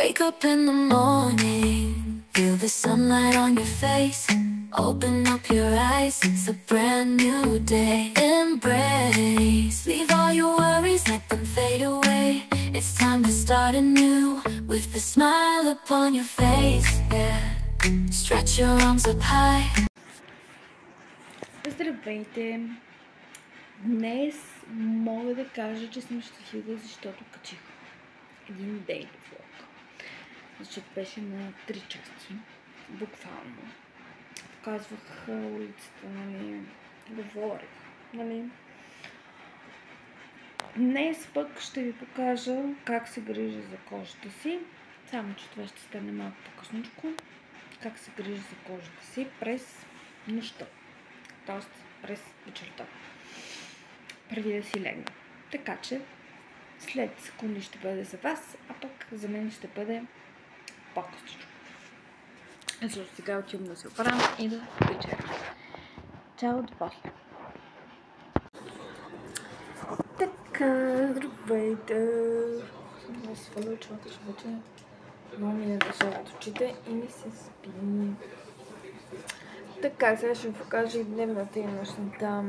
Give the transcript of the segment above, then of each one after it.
Wake up in the morning, feel the sunlight on your face. Open up your eyes, it's a brand new day. Embrace, leave all your worries, let them fade away. It's time to start anew, with a smile upon your face, yeah. Stretch your arms up high. Здравейте! Днес мога да кажа, че съм щастлива, защото качих един дейли влог. Защото беше на 3 части, буквално. Показвах улицата, нали, говорих, нали. Днес пък ще ви покажа как се грижа за кожата си, само че това ще стане малко по-късничко. Как се грижа за кожата си през нощта, т.е. през вечерта, преди да си легна. Така че след секунди ще бъде за вас, а пък за мен ще бъде по-късничко. Защото сега отивам да се оправям и да вечеря. Чао, до после! Така, здравейте! Днес сваля очилата, че вече много ми не държават очите и ми се спи. Така, сега ще ви покажа и дневната и нощната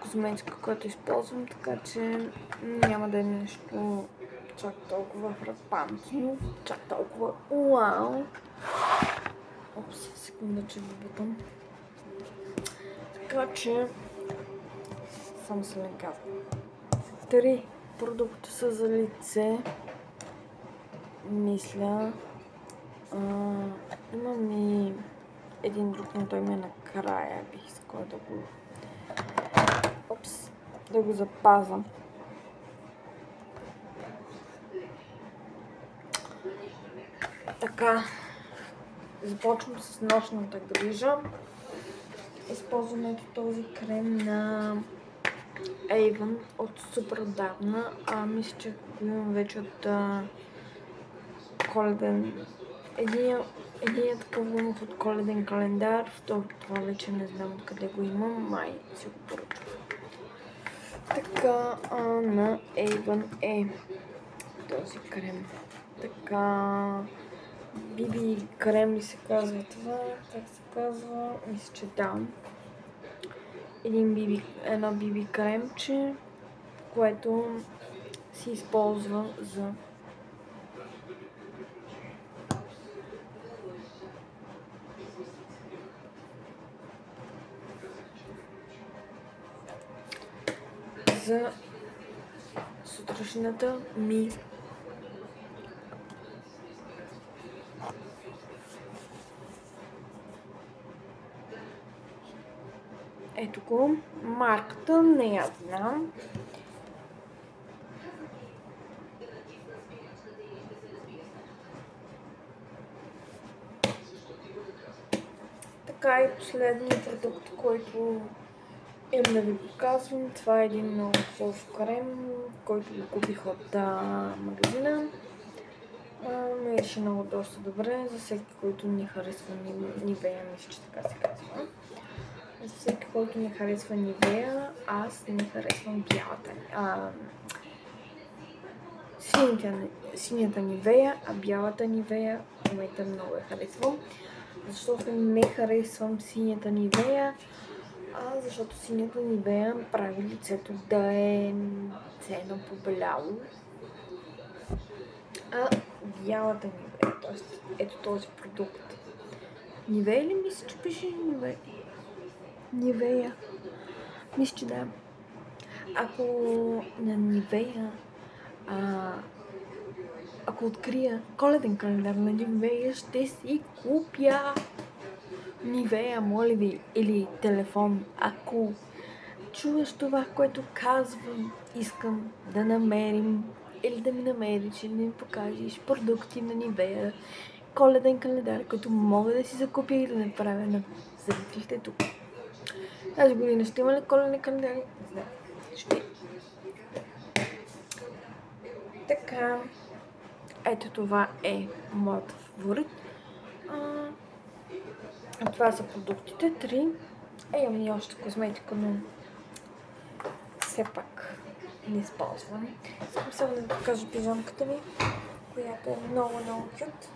козметика, която използвам, така че няма да е нещо чак толкова фрапантно, чак толкова уау. Опс, секунда, че ви бутам. Така че само се лекавам. 3 продукта са за лице. Мисля. Имам и един друг, но той ми е накрая. Бих искала да го... Опс, да го запазя. Така, започвам с нощната грижа. Използвам ето този крем на Avon от супер отдавна. Мисля, че го имам вече от коледен. Единият такъв го имах от коледен календар, това вече не знам откъде го имам, май си го поръчвам. Така, на Avon е този крем. Така, BB крем ли се казва това? Как се казва? Мисля, че да. Едно BB кремче, което се използва за сутрешната ми. Ето го, марката не я знам. Така и последният продукт, който имам да ви показвам. Това е един много хубав крем, който го купих от магазина. Мирише много доста добре, за всеки, който не харесва Nivea, мисля, че така се казва. За всеки, който не харесва Nivea, аз не харесвам бялата. Синята Nivea, а бялата Nivea в момента много я харесвам. Защото не харесвам синята Nivea, защото синята Nivea прави лицето да е ценно побеляло. А бялата Nivea, т.е. ето този продукт. Nivea ли мисля, че пише Nivea? Nivea. Мисля, че да. Ако на Nivea, ако открия коледен календар на Nivea, ще си купя Nivea, моля ви, или телефон. Ако чуваш това, което казвам, искам да намерим или да ми намериш, или да ми покажеш продукти на Nivea, коледен календар, който мога да си закупя и да направя на зрителите тук. Тази година ще има ли коледни календари? Не знам. Ще. Така. Ето това е моят фаворит. Това са продуктите. 3. Имам и още козметика, но все пак не използвам. Искам само да покажа пижамката ми. която е много, много кют.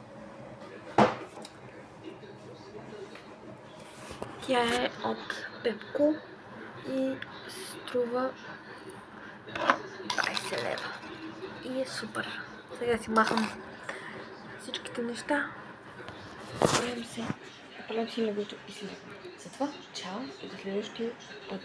Тя е от Пепко и струва 20 лева. И е супер. Сега си махам всичките неща. Направим си леглото и си легвам. Затова, чао и до следващия път.